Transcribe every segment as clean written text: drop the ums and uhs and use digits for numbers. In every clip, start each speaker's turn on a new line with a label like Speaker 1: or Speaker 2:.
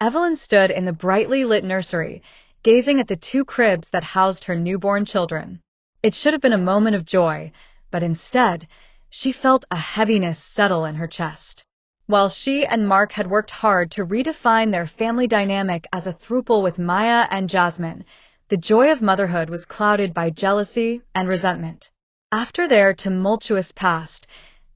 Speaker 1: Evelyn stood in the brightly lit nursery, gazing at the two cribs that housed her newborn children. It should have been a moment of joy, but instead, she felt a heaviness settle in her chest. While she and Mark had worked hard to redefine their family dynamic as a throuple with Maya and Jasmine, the joy of motherhood was clouded by jealousy and resentment. After their tumultuous past,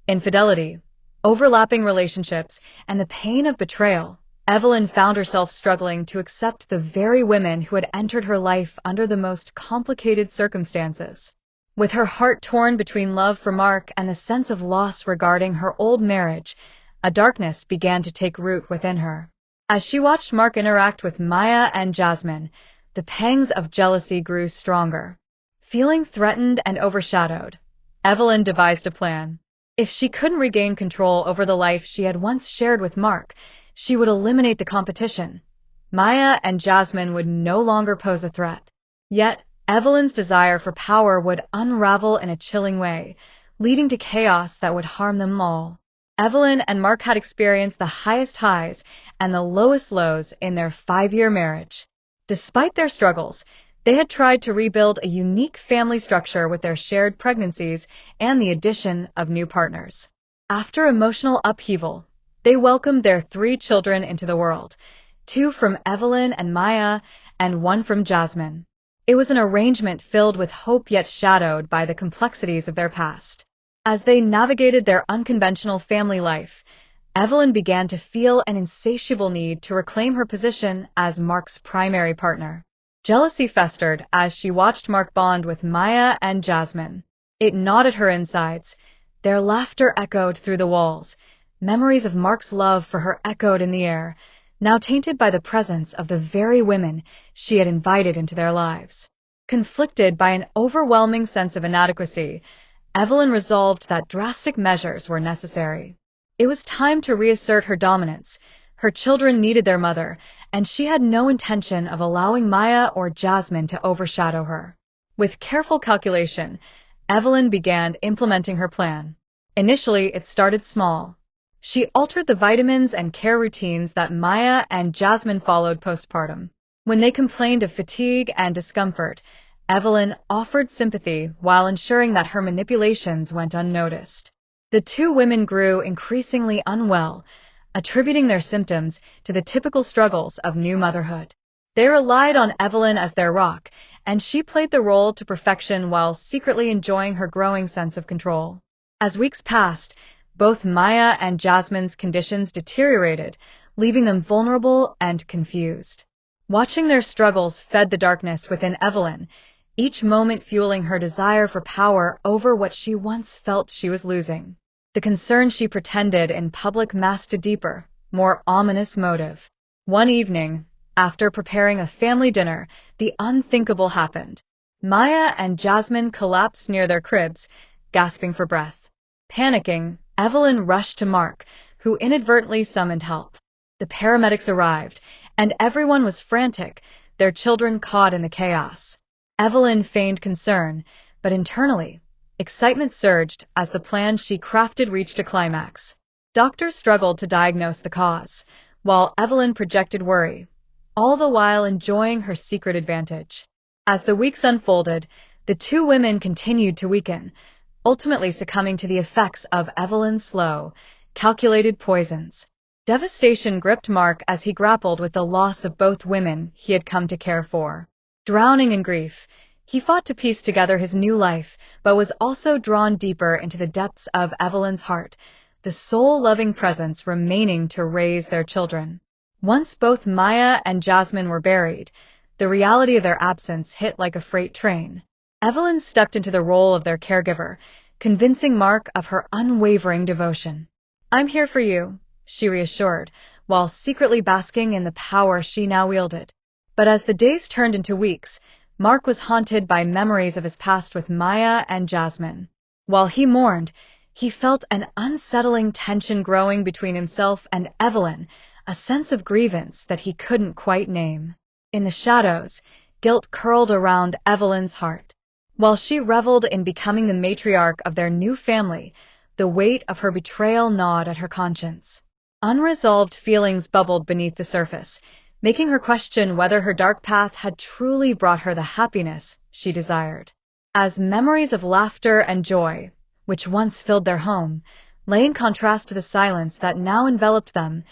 Speaker 1: infidelity, overlapping relationships, and the pain of betrayal, Evelyn found herself struggling to accept the very women who had entered her life under the most complicated circumstances. With her heart torn between love for Mark and the sense of loss regarding her old marriage, a darkness began to take root within her. As she watched Mark interact with Maya and Jasmine, the pangs of jealousy grew stronger. Feeling threatened and overshadowed, Evelyn devised a plan. If she couldn't regain control over the life she had once shared with Mark, she would eliminate the competition. Maya and Jasmine would no longer pose a threat. Yet, Evelyn's desire for power would unravel in a chilling way, leading to chaos that would harm them all. Evelyn and Mark had experienced the highest highs and the lowest lows in their 5-year marriage. Despite their struggles, they had tried to rebuild a unique family structure with their shared pregnancies and the addition of new partners. After emotional upheaval, they welcomed their 3 children into the world, 2 from Evelyn and Maya, and 1 from Jasmine. It was an arrangement filled with hope yet shadowed by the complexities of their past. As they navigated their unconventional family life, Evelyn began to feel an insatiable need to reclaim her position as Mark's primary partner. Jealousy festered as she watched Mark bond with Maya and Jasmine. It gnawed at her insides. Their laughter echoed through the walls. Memories of Mark's love for her echoed in the air, now tainted by the presence of the very women she had invited into their lives. Conflicted by an overwhelming sense of inadequacy, Evelyn resolved that drastic measures were necessary. It was time to reassert her dominance. Her children needed their mother, and she had no intention of allowing Maya or Jasmine to overshadow her. With careful calculation, Evelyn began implementing her plan. Initially, it started small. She altered the vitamins and care routines that Maya and Jasmine followed postpartum. When they complained of fatigue and discomfort, Evelyn offered sympathy while ensuring that her manipulations went unnoticed. The 2 women grew increasingly unwell, attributing their symptoms to the typical struggles of new motherhood. They relied on Evelyn as their rock, and she played the role to perfection while secretly enjoying her growing sense of control. As weeks passed, both Maya and Jasmine's conditions deteriorated, leaving them vulnerable and confused. Watching their struggles fed the darkness within Evelyn, each moment fueling her desire for power over what she once felt she was losing. The concern she pretended in public masked a deeper, more ominous motive. One evening, after preparing a family dinner, the unthinkable happened. Maya and Jasmine collapsed near their cribs, gasping for breath. Panicking, Evelyn rushed to Mark, who inadvertently summoned help. The paramedics arrived, and everyone was frantic, their children caught in the chaos. Evelyn feigned concern, but internally, excitement surged as the plan she crafted reached a climax. Doctors struggled to diagnose the cause, while Evelyn projected worry, all the while enjoying her secret advantage. As the weeks unfolded, the 2 women continued to weaken, ultimately succumbing to the effects of Evelyn's slow, calculated poisons. Devastation gripped Mark as he grappled with the loss of both women he had come to care for. Drowning in grief, he fought to piece together his new life, but was also drawn deeper into the depths of Evelyn's heart, the soul-loving presence remaining to raise their children. Once both Maya and Jasmine were buried, the reality of their absence hit like a freight train. Evelyn stepped into the role of their caregiver, convincing Mark of her unwavering devotion. "I'm here for you," she reassured, while secretly basking in the power she now wielded. But as the days turned into weeks, Mark was haunted by memories of his past with Maya and Jasmine. While he mourned, he felt an unsettling tension growing between himself and Evelyn, a sense of grievance that he couldn't quite name. In the shadows, guilt curled around Evelyn's heart. While she reveled in becoming the matriarch of their new family, the weight of her betrayal gnawed at her conscience. Unresolved feelings bubbled beneath the surface, making her question whether her dark path had truly brought her the happiness she desired. As memories of laughter and joy, which once filled their home, lay in contrast to the silence that now enveloped them,